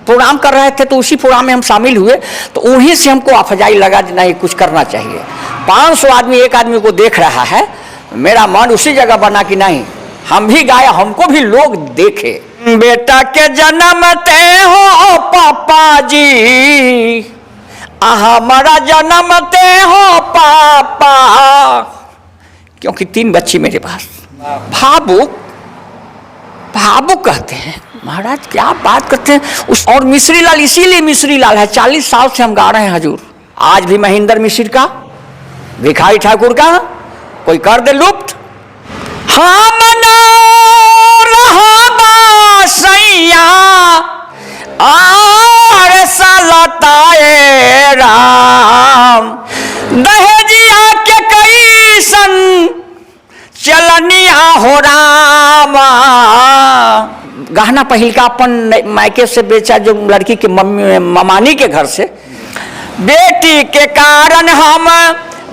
Programme कर रहे थे तो उसी प्रोग्राम में हम शामिल हुए, तो वहीं से हमको अफजाई लगा कि नहीं कुछ करना चाहिए। 500 आदमी एक आदमी को देख रहा है, मेरा मन उसी जगह बना कि नहीं हम भी गाए, हमको भी लोग देखे। बेटा के जन्मते हो पापा जी, हमारा जन्मते हो पापा, क्योंकि 3 बच्ची मेरे पास। भावुक भावुक कहते हैं महाराज, क्या बात करते हैं उस। और मिश्री लाल इसीलिए मिश्री लाल है, 40 साल से हम गा रहे हैं हजूर। आज भी महेंद्र मिश्र का, भिखारी ठाकुर का कोई कर दे लुप्त। हम सैया आर सलताए राम, दहेजिया के कैसन चलनिया हो रामा। गहना पहिल का अपन मायके से बेचा, जो लड़की के मम्मी ममानी के घर से। बेटी के कारण हम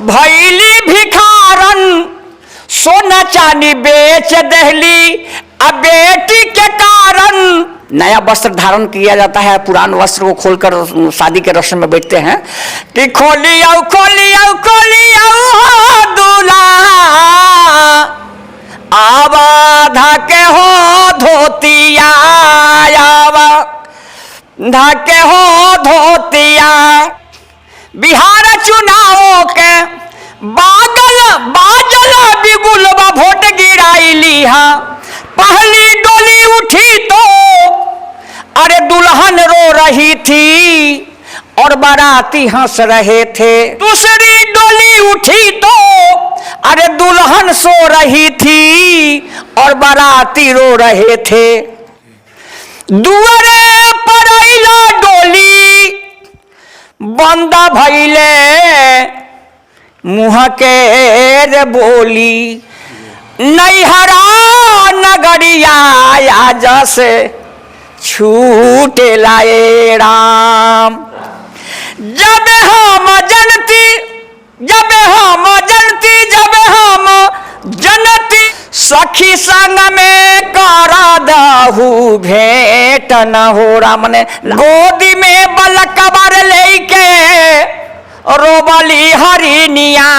भैली भिखारन, सोना चांदी बेच दहली, अब बेटी के कारण। नया वस्त्र धारण किया जाता है, पुरान वस्त्र को खोलकर शादी के रस्म में बैठते हैं कि खोलियाऊ खोलियाऊ खोलियाऊ दूल्हा, आवा धाके हो धोतिया, आवा धाके हो धोतिया। बिहार चुनाव के बादल बाजल बिगुलबा वोट गिराई लिहा, पहली डोली उठी तो अरे दुल्हन रो रही थी और बाराती हंस रहे थे। दूसरी डोली उठी तो अरे दुल्हन सो रही थी और बाराती रो रहे थे। दुआरे पर आइला डोली, बंदा भइले मुँह के रे बोली। नैहरा नगरिया जस छूटे लाए राम। जब हम जनती जब हम जनती जब हम जनती, सखी संग में करा दहू भेंट न हो राम। ने गोदी में बलकबर लेके रोबली हरिनिया,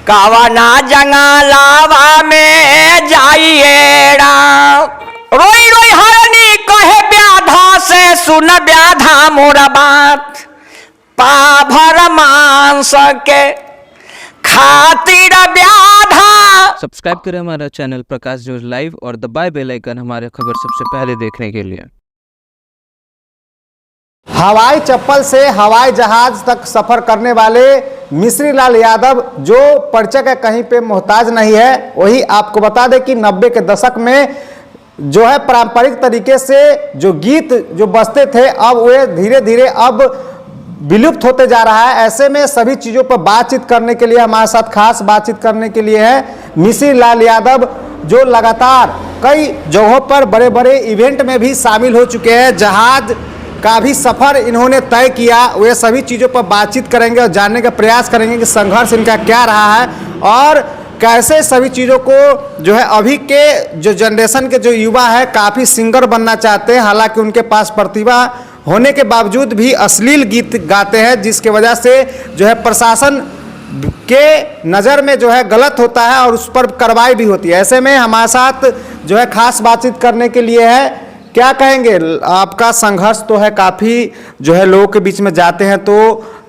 कावना जंगलावा में जाइए राम। रोई रोई हरनी कहे व्याधा से, सुन व्याधा मोरा बात, पाभर मांस के खातिर व्याधा। सब्सक्राइब करें हमारा चैनल प्रकाश जोश लाइव और दबाए बेल आइकन हमारे खबर सबसे पहले देखने के लिए। हवाई चप्पल से हवाई जहाज तक सफर करने वाले मिश्री लाल यादव, जो परिचय का कहीं पे मोहताज नहीं है। वही आपको बता दें कि 90 के दशक में जो है पारंपरिक तरीके से जो गीत जो बजते थे, अब वे धीरे धीरे अब विलुप्त होते जा रहा है। ऐसे में सभी चीज़ों पर बातचीत करने के लिए हमारे साथ खास बातचीत करने के लिए है मिश्री लाल यादव, जो लगातार कई जगहों पर बड़े बड़े इवेंट में भी शामिल हो चुके हैं। जहाज का भी सफ़र इन्होंने तय किया। वे सभी चीज़ों पर बातचीत करेंगे और जानने का प्रयास करेंगे कि संघर्ष इनका क्या रहा है और कैसे सभी चीज़ों को जो है अभी के जो जनरेशन के जो युवा है काफ़ी सिंगर बनना चाहते हैं, हालांकि उनके पास प्रतिभा होने के बावजूद भी अश्लील गीत गाते हैं, जिसके वजह से जो है प्रशासन के नज़र में जो है गलत होता है और उस पर कार्रवाई भी होती है। ऐसे में हमारे साथ जो है खास बातचीत करने के लिए है। क्या कहेंगे, आपका संघर्ष तो है, काफ़ी जो है लोगों के बीच में जाते हैं तो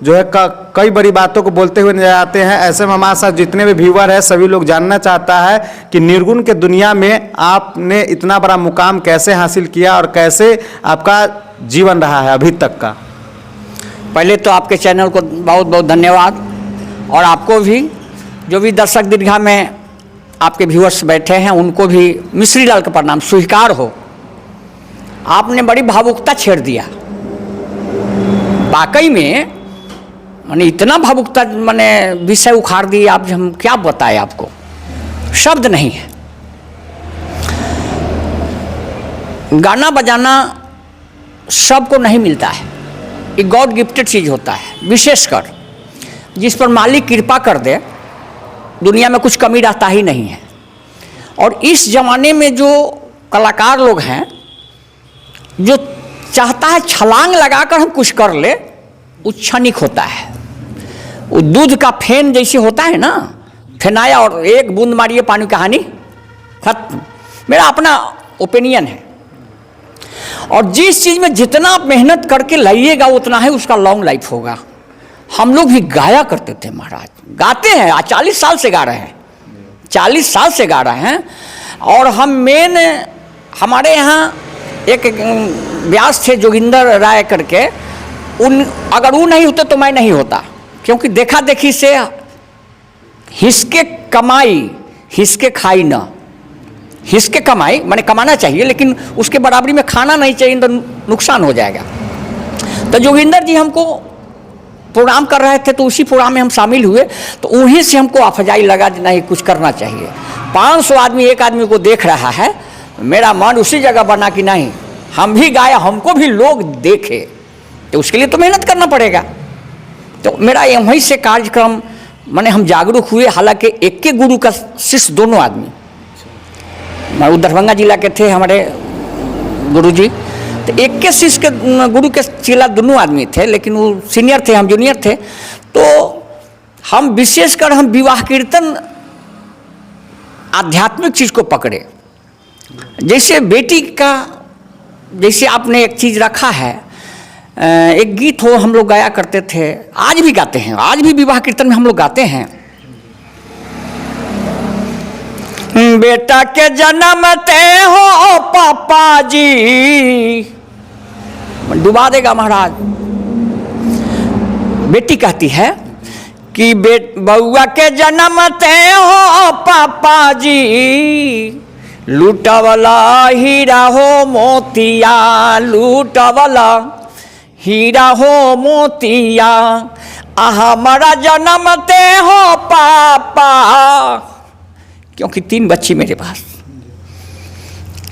जो है कई बड़ी बातों को बोलते हुए नजर आते हैं। ऐसे में हमारे साथ जितने भी व्यूअर हैं सभी लोग जानना चाहता है कि निर्गुण के दुनिया में आपने इतना बड़ा मुकाम कैसे हासिल किया और कैसे आपका जीवन रहा है अभी तक का। पहले तो आपके चैनल को बहुत बहुत धन्यवाद, और आपको भी जो भी दर्शक दीर्घा में आपके व्यूअर्स बैठे हैं उनको भी मिश्री लाल का प्रणाम स्वीकार हो। आपने बड़ी भावुकता छेड़ दिया, वाकई में माने इतना भावुकता माने विषय उखाड़ दिए आप, हम क्या बताएं आपको, शब्द नहीं है। गाना बजाना सबको नहीं मिलता है, ये गॉड गिफ्टेड चीज़ होता है। विशेषकर जिस पर मालिक कृपा कर दे, दुनिया में कुछ कमी रहता ही नहीं है। और इस जमाने में जो कलाकार लोग हैं जो चाहता है छलांग लगाकर हम कुछ कर ले, वो क्षणिक होता है। वो दूध का फेन जैसे होता है ना, फेनाया और एक बूंद मारिए पानी, कहानी खत्म। मेरा अपना ओपिनियन है। और जिस चीज़ में जितना आप मेहनत करके लाइएगा उतना ही उसका लॉन्ग लाइफ होगा। हम लोग भी गाया करते थे महाराज, गाते हैं, आज 40 साल से गा रहे हैं, 40 साल से गा रहे हैं। और हम मेन हमारे यहाँ एक व्यास थे जोगिंदर राय करके, उन अगर वो नहीं होते तो मैं नहीं होता, क्योंकि देखा देखी से हिसके कमाई हिसके खाई न, हिसके कमाई माने कमाना चाहिए लेकिन उसके बराबरी में खाना नहीं चाहिए तो नुकसान हो जाएगा। तो जोगिंदर जी हमको प्रोग्राम कर रहे थे तो उसी प्रोग्राम में हम शामिल हुए, तो उन्हीं से हमको अफजाई लगा कि नहीं कुछ करना चाहिए। 500 आदमी एक आदमी को देख रहा है, मेरा मन उसी जगह बना कि नहीं हम भी गाए, हमको भी लोग देखे, तो उसके लिए तो मेहनत करना पड़ेगा। तो मेरा वहीं से कार्यक्रम माने हम जागरूक हुए। हालांकि एक के गुरु का शिष्य दोनों आदमी, वो दरभंगा जिला के थे हमारे गुरु जी, तो एक के शिष्य के गुरु के चेला दोनों आदमी थे, लेकिन वो सीनियर थे, हम जूनियर थे। तो हम विशेषकर हम विवाह कीर्तन आध्यात्मिक चीज़ को पकड़े। जैसे बेटी का, जैसे आपने एक चीज़ रखा है, एक गीत हो हम लोग गाया करते थे, आज भी गाते हैं, आज भी विवाह कीर्तन में हम लोग गाते हैं। बेटा के जन्मते हो पापा जी, डुबा देगा महाराज। बेटी कहती है कि बउआ के जन्मते हो पापा जी, लूटवला हीरा हो मोतिया, लूटवला हीरा हो मोतिया, हमारा जन्मते हो पापा, क्योंकि 3 बच्ची मेरे पास,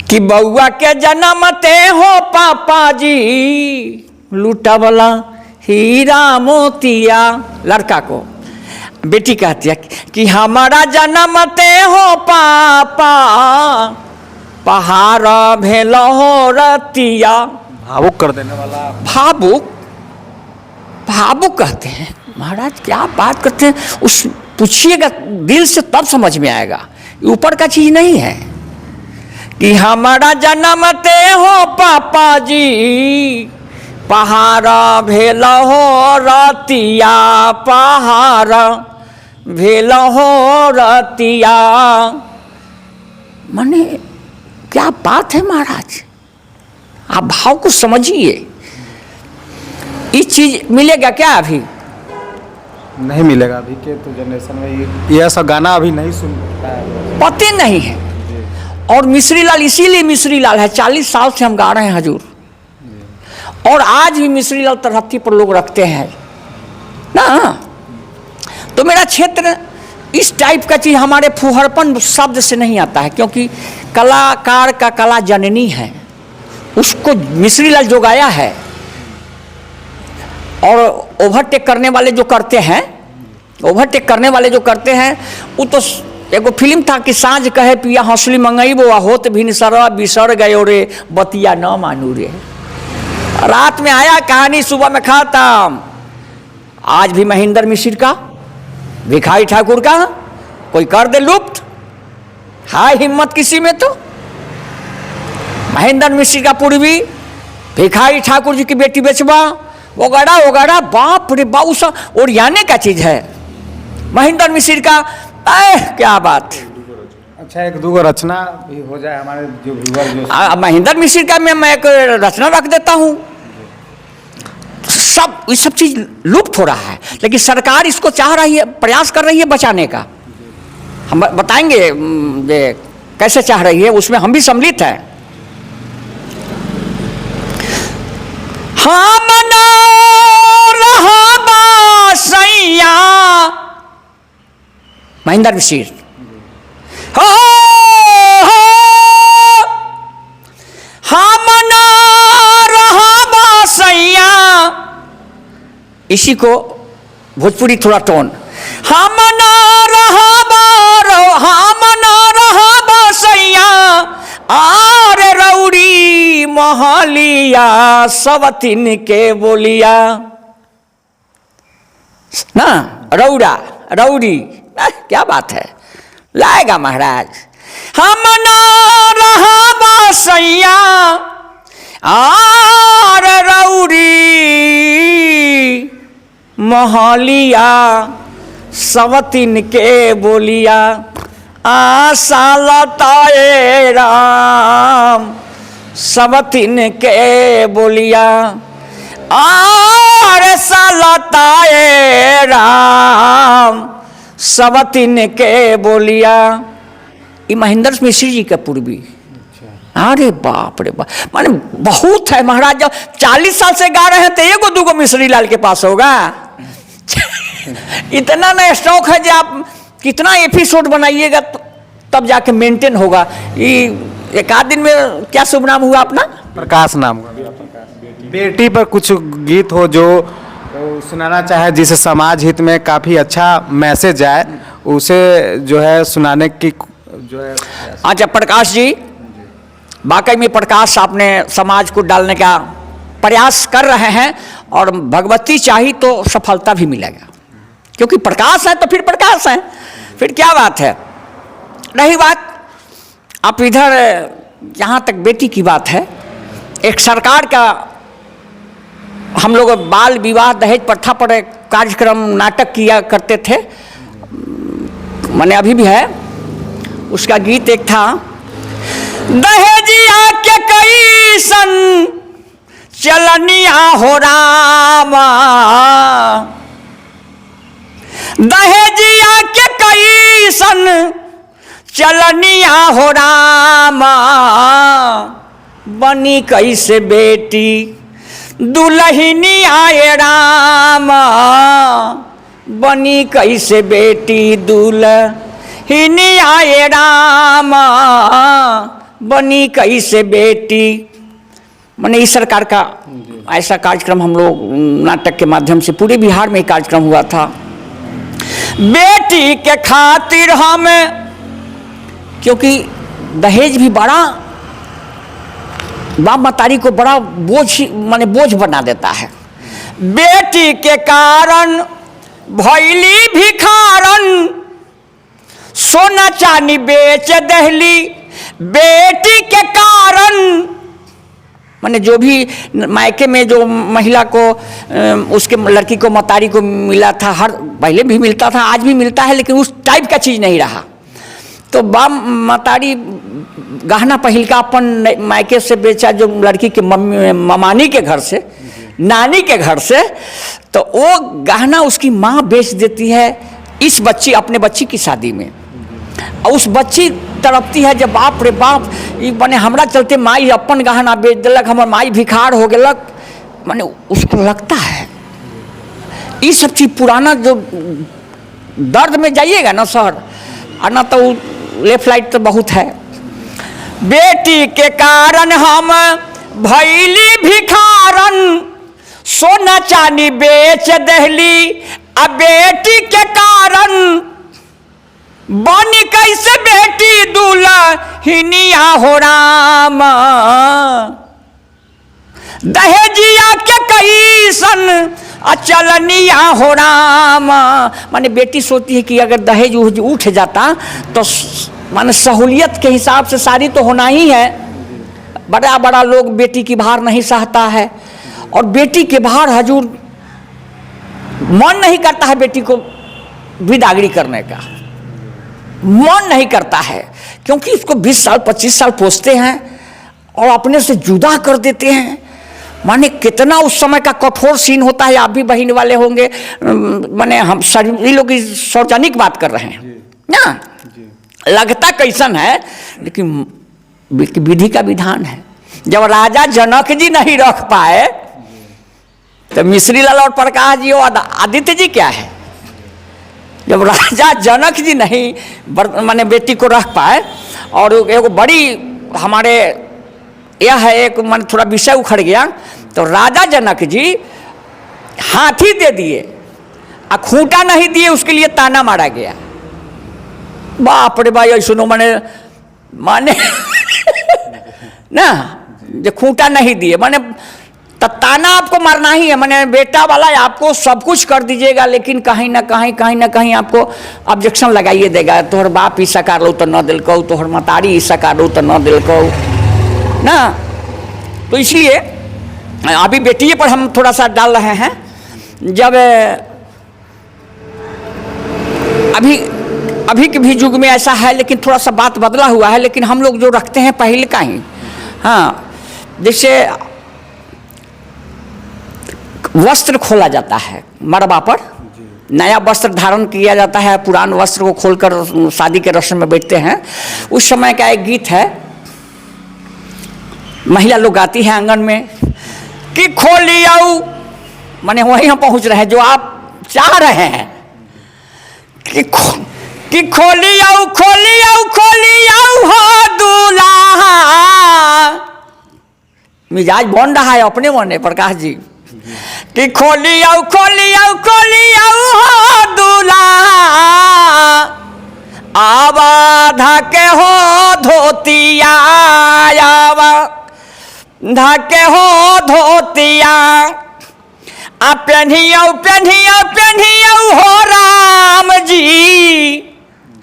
कि बउआ के जन्मते हो पापा जी, लूटवला हीरा मोतिया। लड़का को बेटी कहती है कि हमारा जन्मते हो पापा, पहाड़ भेल हो रतिया। भावुक कर देने वाला, भावुक, भावुक कहते हैं महाराज, क्या बात करते हैं। उस पूछिएगा दिल से तब समझ में आएगा, ऊपर का चीज नहीं है। कि हमारा जन्मते हो पापा जी, पहाड़ भेल हो रतिया, पहाड़ भेल हो रतिया। माने क्या बात है महाराज, आप भाव को समझिए। इस चीज मिलेगा क्या अभी? नहीं मिलेगा अभी के तो जनरेशन में, ये ऐसा गाना अभी नहीं सुनता है, पते नहीं है। और मिश्री लाल इसीलिए मिश्री लाल है, 40 साल से हम गा रहे हैं हजूर, और आज भी मिश्री लाल तरहत्ती पर लोग रखते हैं ना। तो मेरा क्षेत्र इस टाइप का चीज, हमारे फुहरपन शब्द से नहीं आता है, क्योंकि कलाकार का कला जननी है, उसको मिश्री लाल जो गाया है। और ओवरटेक करने वाले जो करते हैं, ओवरटेक करने वाले जो करते हैं, वो तो एगो फिल्म था कि साँझ कहे पिया हंसली मंगई वो होत भी निसरा बिसर गयो रे, बतिया न मानू रे। रात में आया कहानी, सुबह में खत्म। आज भी महेंद्र मिश्र का, भिखारी ठाकुर का कोई कर दे लुप्त, हाय हिम्मत किसी में। तो महेंद्र मिश्र का पूर्वी, भिखारी ठाकुर जी की बेटी बेचवा, वगैरह वगैरह, बाप रे बाप, उस ओरियाने का चीज है। महेंद्र मिश्र का क्या बात। अच्छा, एक दो रचना भी हो जाए हमारे जो व्यूअर जो महेंद्र मिश्र का मैं एक रचना रख देता हूँ। सब ये सब चीज लुप्त हो रहा है, लेकिन सरकार इसको चाह रही है, प्रयास कर रही है बचाने का। हम बताएंगे ये कैसे चाह रही है, उसमें हम भी सम्मिलित हैं। हम ना रहबा सैया, महेंद्र मिश्र, हो हम ना रहबा सैया, इसी को भोजपुरी थोड़ा टोन, हम ना रहबा सैया, आर रौड़ी महलिया सवतिन के बोलिया ना, रौरा रौरी, क्या बात है, लाएगा महाराज। हम ना रहा बसैया आर रौरी महलिया सवतिन के बोलिया, आशा लताए राम सवतिन के बोलिया, आर लताए राम सवतिन के बोलिया। ये महेंद्र मिश्र जी का पूर्वी। अरे बाप रे बाप, माने बहुत है महाराज। जब 40 साल से गा रहे हैं तो एगो दूगो मिश्री लाल के पास होगा। इतना ना स्टॉक है, जो आप कितना एपिसोड बनाइएगा तब जाके मेंटेन होगा। ये एक आध दिन में क्या शुभ नाम हुआ अपना? प्रकाश नाम। बेटी पर कुछ गीत हो जो सुनाना चाहे, जिसे समाज हित में काफ़ी अच्छा मैसेज आए, उसे जो है सुनाने की जो है। अच्छा प्रकाश जी, वाकई में प्रकाश आपने समाज को डालने का प्रयास कर रहे हैं, और भगवती चाहिए तो सफलता भी मिलेगा, क्योंकि प्रकाश है तो फिर प्रकाश है, फिर क्या बात है। रही बात आप इधर, जहाँ तक बेटी की बात है, एक सरकार का हम लोग बाल विवाह दहेज प्रथा पर एक कार्यक्रम नाटक किया करते थे, माने अभी भी है। उसका गीत एक था, दहेजिया के कैसन चलनिया हो रामा, दहेजिया के कैसन चलनिया हो रामा, बनी कैसे बेटी दुल्हनी आए रामा, बनी कैसे बेटी दुल्हनी आए रामा, बनी कैसे बेटी। मैंने इस सरकार का ऐसा कार्यक्रम हम लोग नाटक के माध्यम से पूरे बिहार में कार्यक्रम हुआ था। बेटी के खातिर हम, क्योंकि दहेज भी बड़ा बाप मतारी को बड़ा बोझ, माने बोझ बना देता है। बेटी के कारण भैली भिखारन, सोना चांदी बेच दहली, बेटी के कारण। माने जो भी मायके में जो महिला को, उसके लड़की को, मतारी को मिला था, हर पहले भी मिलता था, आज भी मिलता है, लेकिन उस टाइप का चीज़ नहीं रहा। तो बाप मतारी गहना पहिल का अपन मायके से बेचा, जो लड़की के मम्मी ममानी के घर से, नानी के घर से, तो वो गहना उसकी माँ बेच देती है इस बच्ची, अपने बच्ची की शादी में। और उस बच्ची तड़पती है, जब बाप रे बाप, ये बने हमरा चलते माई अपन गहना बेच दिलक, हमार माई भिखार हो गलक। माने उसको लगता है ये सब चीज़ पुराना, जो दर्द में जाइएगा ना सर, और ना तो लेफ्ट राइट तो बहुत है। बेटी के कारण हम भैली भिखारन, सोना चांदी बेच दहली, अब बेटी के कारण बनी कैसे बेटी दुल्हनिया हो रामा, दहेजिया के कैसन अचलनिया हो रामा। माने बेटी सोचती है कि अगर दहेज उठ जाता तो माने सहूलियत के हिसाब से शादी तो होना ही है। बड़ा बड़ा लोग बेटी की भार नहीं सहता है, और बेटी के भार हजूर मन नहीं करता है बेटी को विदागरी करने का, मन नहीं करता है, क्योंकि उसको 20 साल 25 साल पोसते हैं और अपने से जुदा कर देते हैं। माने कितना उस समय का कठोर सीन होता है। आप भी बहन वाले होंगे, माने हम सभी लोग सार्वजनिक बात कर रहे हैं ना, लगता कैसन है, लेकिन विधि का विधान है। जब राजा जनक जी नहीं रख पाए तो मिश्री लाल और प्रकाश जी और आदित्य जी क्या है। जब राजा जनक जी नहीं माने बेटी को रख पाए, और एक बड़ी हमारे यह है एक मन थोड़ा विषय उखड़ गया, तो राजा जनक जी हाथी दे दिए, खूंटा नहीं दिए, उसके लिए ताना मारा गया। बाप रे भाई, सुनो माने ना जो खूंटा नहीं दिए, माने ताना आपको मारना ही है, माने बेटा वाला आपको सब कुछ कर दीजिएगा, लेकिन कहीं ना कहीं आपको ऑब्जेक्शन लगाइए देगा। तोहर बाप ही सकार लो तो न दिलको, तोहर मतारी ही सकार लो तो न दिलको ना। तो इसलिए अभी बेटिए पर हम थोड़ा सा डाल रहे हैं। जब अभी के भी युग में ऐसा है, लेकिन थोड़ा सा बात बदला हुआ है, लेकिन हम लोग जो रखते हैं पहले का ही। हाँ, जैसे वस्त्र खोला जाता है मरबा पर, नया वस्त्र धारण किया जाता है, पुरान वस्त्र को खोलकर शादी के रस्म में बैठते हैं। उस समय का एक गीत है, महिला लोग गाती है आंगन में कि खोली आओ, माने वहीं हम पहुंच रहे हैं जो आप चाह रहे हैं कि खोली आओ हो दूल्हा। मिजाज बन रहा है अपने मन प्रकाश जी कि खोली आओ हो दूल्हा, आवा धके हो धोतिया, आवा धके हो धोतिया, आ पेन्हियो हो राम जी।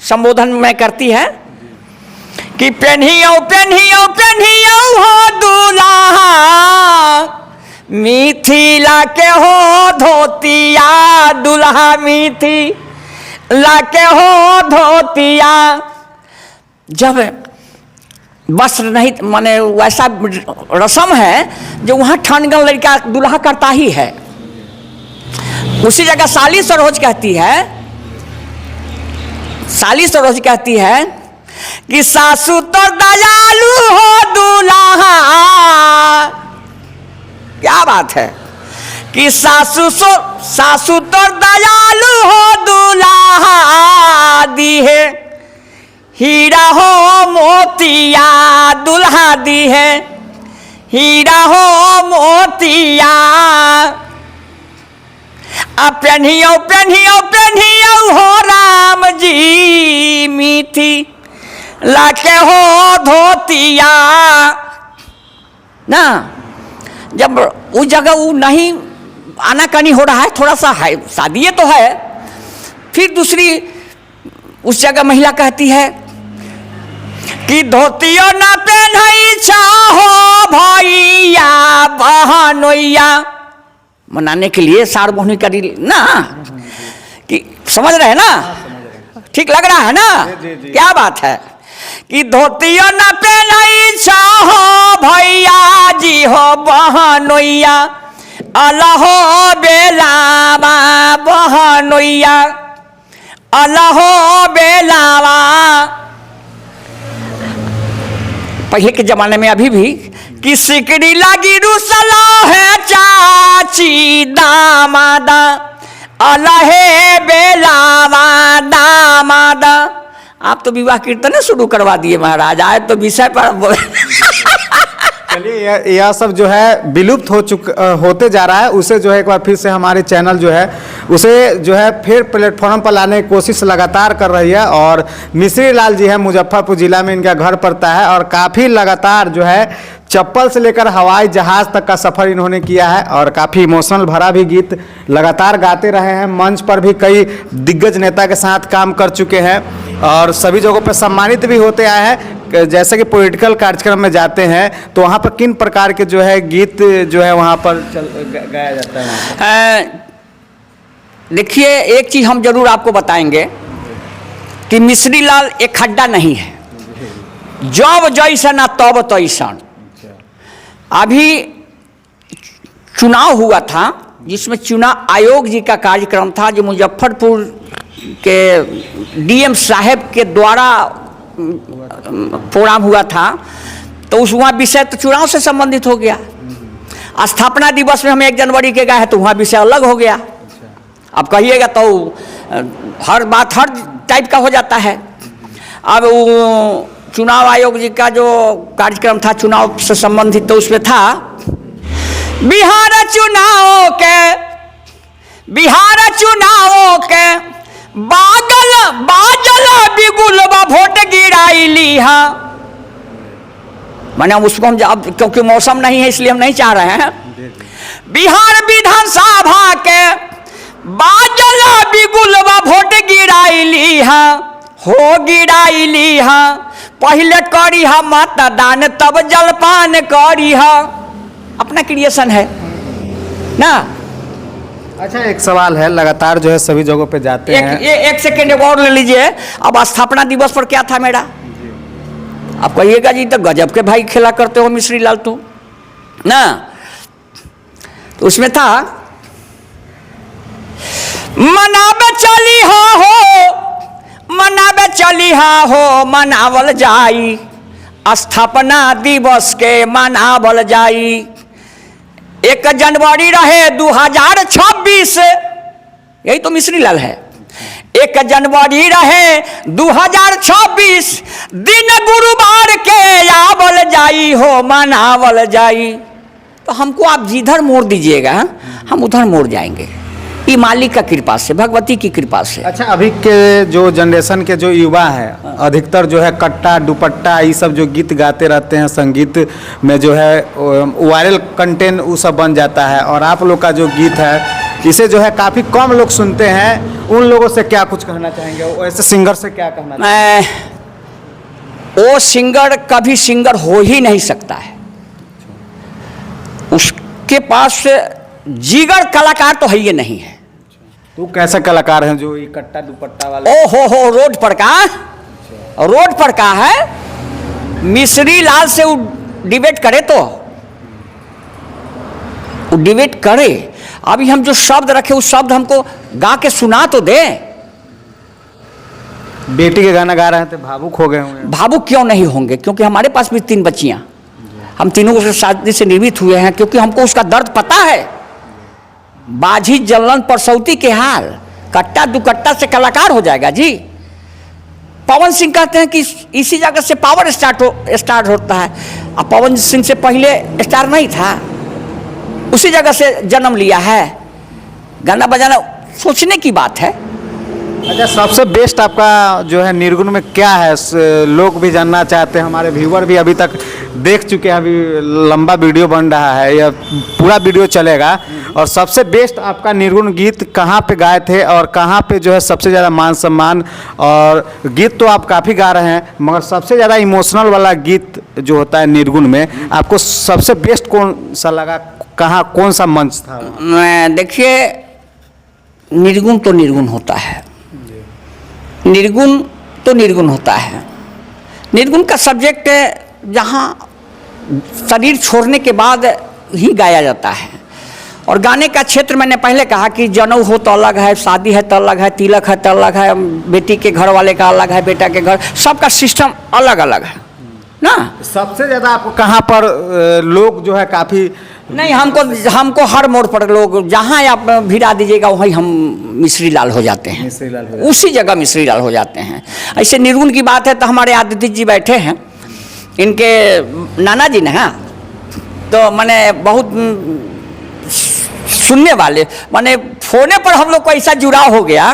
संबोधन में करती है कि पेन्हियो हो दूल्हा, मिथिला के हो धोतिया, दुल्हा मिथिला के हो धोतिया। जब वस्त्र नहीं, माने वैसा रस्म है जो वहाँ ठानगन लड़का दुल्हा करता ही है। उसी जगह साली सरोज कहती है कि सासू तो दयालु हो दूल्हा। क्या बात है कि सासू तो दयालु हो दूल्हा, दी है हीरा हो मोतिया, दुल्हा दी है हीरा हो मोतिया। अब पेन्हियो हो राम जी, मीठी लाके हो धोतिया ना। जब उस जगह वो नहीं आनाकानी हो रहा है, थोड़ा सा है, शादी तो है, फिर दूसरी उस जगह महिला कहती है कि धोतियो ना पहनाई चाहो भैया बहनोइया, मनाने के लिए सार बोहनी करी ना, कि समझ रहे हैं ना, ठीक लग रहा है ना। क्या बात है कि धोतियो ना पहनाई चाहो भैया जी हो बहनोइया, अलहो बेलावा बहनोइया, अलहो बेलावा। पहले के जमाने में अभी भी कि सिकड़ी लगी रुसला है चाची दामादा, अलहे बेलावा दामादा। आप तो विवाह कीर्तन शुरू करवा दिए महाराज, आए तो विषय पर चलिए, यह सब जो है विलुप्त होते जा रहा है, उसे जो है एक बार फिर से हमारे चैनल जो है उसे जो है फिर प्लेटफॉर्म पर लाने की कोशिश लगातार कर रही है। और मिश्री लाल जी है, मुजफ्फरपुर जिला में इनका घर पड़ता है, और काफ़ी लगातार जो है चप्पल से लेकर हवाई जहाज़ तक का सफ़र इन्होंने किया है, और काफ़ी इमोशनल भरा भी गीत लगातार गाते रहे हैं। मंच पर भी कई दिग्गज नेता के साथ काम कर चुके हैं, और सभी जगहों पर सम्मानित भी होते आए हैं। जैसे कि पॉलिटिकल कार्यक्रम में जाते हैं तो वहाँ पर किन प्रकार के जो है गीत जो है वहाँ पर गाया जाता है? देखिए, एक चीज़ हम जरूर आपको बताएंगे कि मिश्री लाल एक खड्डा नहीं है, जब जैसा ना तब तैसन। अभी चुनाव हुआ था, जिसमें चुनाव आयोग जी का कार्यक्रम था, जो मुजफ्फरपुर के डीएम साहब के द्वारा प्रोग्राम हुआ था। तो उस वहाँ विषय तो चुनाव से संबंधित हो गया। स्थापना दिवस में हम 1 जनवरी के गए हैं तो वहाँ विषय अलग हो गया। अब कहिएगा तो हर बात हर टाइप का हो जाता है। अब वो चुनाव आयोग जी का जो कार्यक्रम था चुनाव से संबंधित, तो उसमें था बिहार चुनाव के बाजल बिगुल वोट गिराइली हा, मैंने उसको हम अब क्योंकि मौसम नहीं है इसलिए हम नहीं चाह रहे हैं। बिहार विधानसभा के बाजला बिगुलवा वोट गिराइली है, हो गिराइली है। पहले करी है मतदान तब जलपान करी है। अपना क्रिएशन है ना। अच्छा, एक सवाल है, लगातार जो है सभी जगहों पे जाते हैं। एक सेकेंड और ले लीजिए। अब स्थापना दिवस पर क्या था मेरा, आप कहिएगा जी तो गजब के भाई खेला करते हो मिश्री लाल तो ना। तो उसमें था मनाबे चली हो मनाबे चली हो मनावल जाई, स्थापना दिवस के मनावल जाई। 1 जनवरी रहे 2026, यही तो मिश्री लाल है। 1 जनवरी रहे 2026, दिन गुरुवार के आवल जाई हो मनावल जाई। तो हमको आप जिधर मोड़ दीजिएगा हम उधर मोड़ जाएंगे, ये मालिक का कृपा से, भगवती की कृपा से। अच्छा, अभी के जो जनरेशन के जो युवा हैं अधिकतर जो है कट्टा दुपट्टा ये सब जो गीत गाते रहते हैं, संगीत में जो है वायरल कंटेंट वो सब बन जाता है, और आप लोग का जो गीत है इसे जो है काफ़ी कम लोग सुनते हैं। उन लोगों से क्या कुछ कहना चाहेंगे, ऐसे सिंगर से क्या कहना चाहेंगे? वो सिंगर कभी सिंगर हो ही नहीं सकता है, उसके पास जिगर कलाकार तो है ही नहीं है। तो कैसा कलाकार है जो ये कट्टा दुपट्टा वाला? ओ हो रोड पर का है। मिश्री लाल से वो डिबेट करे तो वो डिबेट करे। अभी हम जो शब्द रखे उस शब्द हमको गा के सुना तो दे। बेटी के गाना गा रहे थे, भावुक हो गए होंगे। भावुक क्यों नहीं होंगे, क्योंकि हमारे पास भी 3 बच्चियां, हम तीनों को शादी से निर्मित हुए हैं, क्योंकि हमको उसका दर्द पता है। बाझी जलन परसौती के हाल, कट्टा दुकट्टा से कलाकार हो जाएगा जी। पवन सिंह कहते हैं कि इसी जगह से पावर स्टार्ट होता है। अब पवन सिंह से पहले स्टार नहीं था, उसी जगह से जन्म लिया है। गाना बजाना सोचने की बात है। अच्छा, सबसे बेस्ट आपका जो है निर्गुण में क्या है, लोग भी जानना चाहते हैं, हमारे व्यूअर भी अभी तक देख चुके हैं। अभी लंबा वीडियो बन रहा है, यह पूरा वीडियो चलेगा। और सबसे बेस्ट आपका निर्गुण गीत कहाँ पे गाए थे और कहाँ पे जो है सबसे ज़्यादा मान सम्मान? और गीत तो आप काफ़ी गा रहे हैं, मगर सबसे ज़्यादा इमोशनल वाला गीत जो होता है निर्गुण में, आपको सबसे बेस्ट कौन सा लगा? कहाँ, कौन सा मंच था? देखिए, निर्गुण तो निर्गुण होता है, निर्गुण तो निर्गुण होता है। निर्गुण का सब्जेक्ट जहाँ शरीर छोड़ने के बाद ही गाया जाता है। और गाने का क्षेत्र मैंने पहले कहा कि जनेऊ हो तो अलग है, शादी है तो अलग है, तिलक है तो अलग है, बेटी के घर वाले का अलग है, बेटा के घर, सबका सिस्टम अलग अलग है ना। सबसे ज़्यादा आपको कहाँ पर लोग जो है काफ़ी नहीं, हमको हर मोड़ पर लोग जहाँ आप भिड़ा दीजिएगा वहीं हम मिश्री लाल हो जाते हैं, उसी जगह मिश्री लाल हो जाते हैं। ऐसे निर्गुण की बात है तो हमारे आदित्य जी बैठे हैं, इनके नाना जी ने, हाँ, तो मैंने बहुत सुनने वाले, मैंने फोने पर हम लोग को ऐसा जुड़ाव हो गया।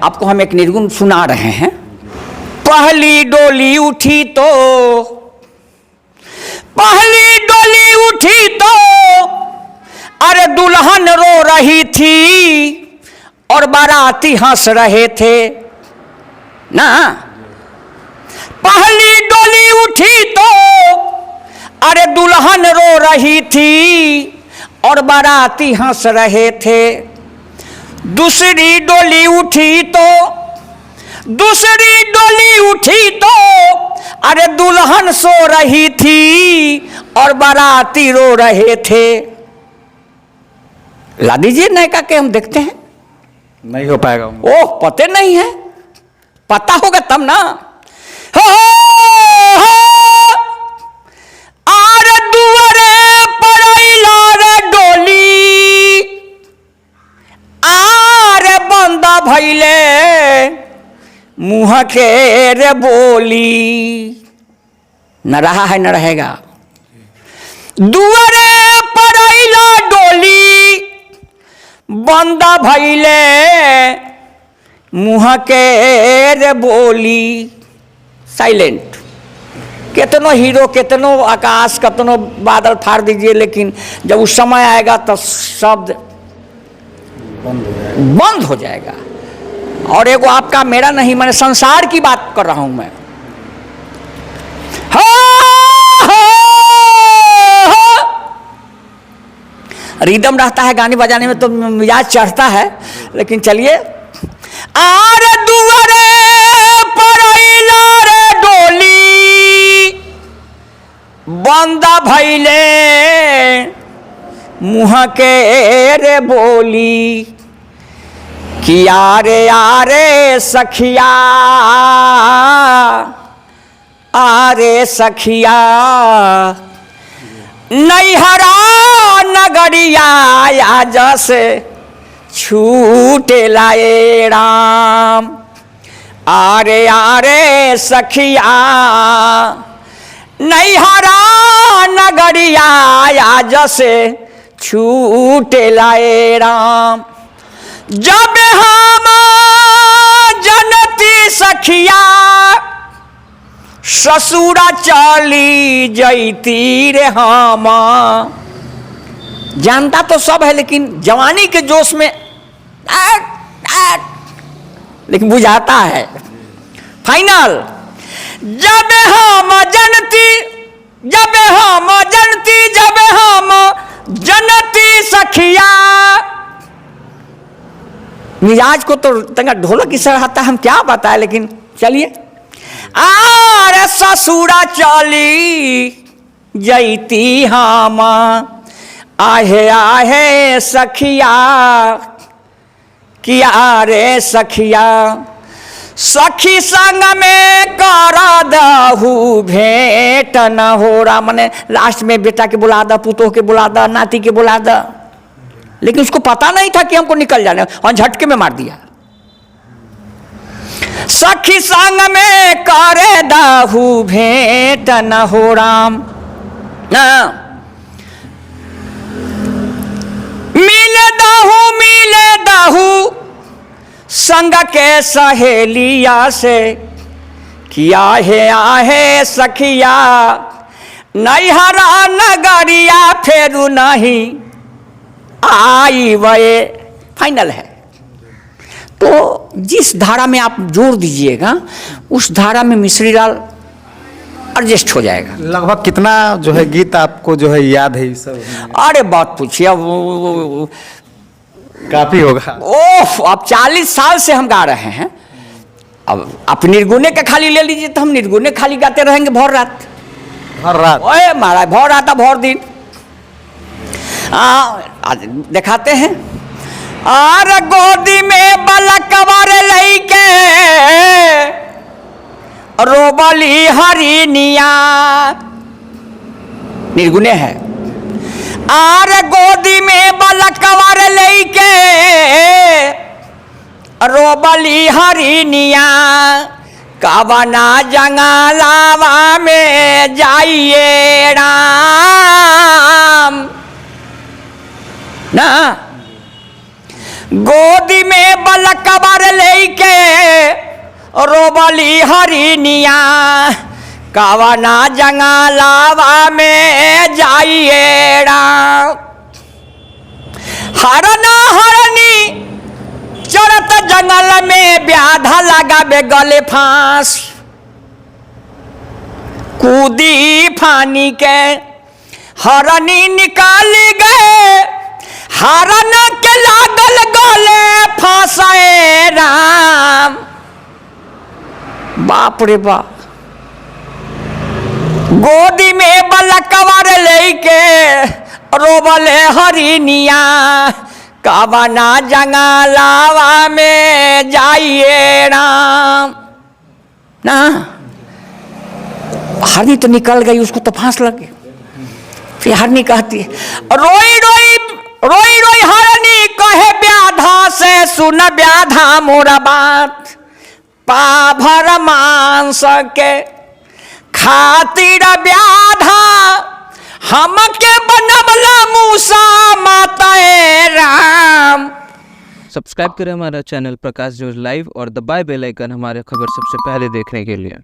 आपको हम एक निर्गुण सुना रहे हैं। पहली डोली उठी तो अरे दुल्हन रो रही थी और बाराती हंस रहे थे ना। पहली डोली उठी तो अरे दुल्हन रो रही थी और बाराती हंस रहे थे। दूसरी डोली उठी तो अरे दुल्हन सो रही थी और बाराती रो रहे थे। ला दीजिए नयका के, हम देखते हैं। नहीं हो पाएगा। ओह, पते नहीं है, पता होगा तब ना। आरे दुआरे पड़ैला रे डोली, आरे बंदा भैले मुँह के रे बोली। न रहा है न रहेगा। दुआरे पड़ैला डोली, बंदा भैले मुँह के रे बोली। साइलेंट। कितनो हीरो, कितनो आकाश, कितनो बादल फाड़ दीजिए, लेकिन जब उस समय आएगा तो शब्द बंद हो जाएगा। और एगो आपका मेरा नहीं, मैंने संसार की बात कर रहा हूं मैं। रिदम रहता है गाने बजाने में तो मिजाज चढ़ता है, लेकिन चलिए। आर दुआरे पर अइला रे डोली, बंदा भइले मुँह के रे बोली, कि आरे सखिया, आरे सखिया, नैहरा नगरिया आज से छूटे लाए राम। आरे सखिया, नैहरा नगरिया आज से छूटे लाए राम। जब हम जनती सखिया, ससुरा चली जैती रे हम। जानता तो सब है, लेकिन जवानी के जोश में लेकिन बुझाता है। फाइनल, जब हम जनती, जब हम जनती, जब हम जनती सखिया। मिजाज को तो तंगा ढोलक की सरहता हम क्या बताए, लेकिन चलिए। आरे ससुरा चली जैती हम, आहे आहे सखिया, किया रे सखिया, सखी संग में कर दहू भेंट न हो रहा। मने लास्ट में बेटा के बुला दा, पुतोह के बुला दा, नाती के बुला दा, लेकिन उसको पता नहीं था कि हमको निकल जाने, और झटके में मार दिया। सखी संग में करे दाहू भेंट न हो राम। मिले दाहू संग के सहेलिया से, किया है आहे सखिया, नैहरा नगरिया फेरू नहीं आई वे। फाइनल है। तो जिस धारा में आप जोड़ दीजिएगा, उस धारा में मिश्री लाल एडजस्ट हो जाएगा। लगभग कितना जो है गीत आपको जो है याद है सब? अरे बात पूछिए, अब काफी होगा। ओह, अब 40 साल से हम गा रहे हैं। अब आप निर्गुणे का खाली ले लीजिए, तो हम निर्गुणे खाली गाते रहेंगे भर रात। हर रात? ओए महाराज, भर रात भर दिन। आज दिखाते हैं। आर गोदी में बलकवर लईके, रोबली हरिनिया। निर्गुणे है। आर गोदी में बलकवर लईके, रोबली हरिनिया। कवना जंगलावा में जाइए राम ना। गोदी में बलकवर लेके रोबली हरिनिया, कवना जंगलावा में जाइए राम। हरना हरनी चरत जंगल में, ब्याधा लगाबे गले फांस। कूदी फानी के हरनी निकाल गए, हरन के लागल गले फांसे राम। बाप रे बाप। गोदी में बलकवर लेके रोबले हरिनिया, कवना जंगलावा में जाइए राम ना। हरनी तो निकल गई, उसको तो फांस लग गई। फिर हरनी कहती है, रोई रोई रोई रोई हरनी कहे ब्याधा से, सुन ब्याधा मोरा बात। पाभर मांस के खातिर ब्याधा, हमके बनबला मूसा माताए राम। सब्सक्राइब करें हमारा चैनल प्रकाश जोश लाइव और दबाए बेल आइकन हमारे खबर सबसे पहले देखने के लिए।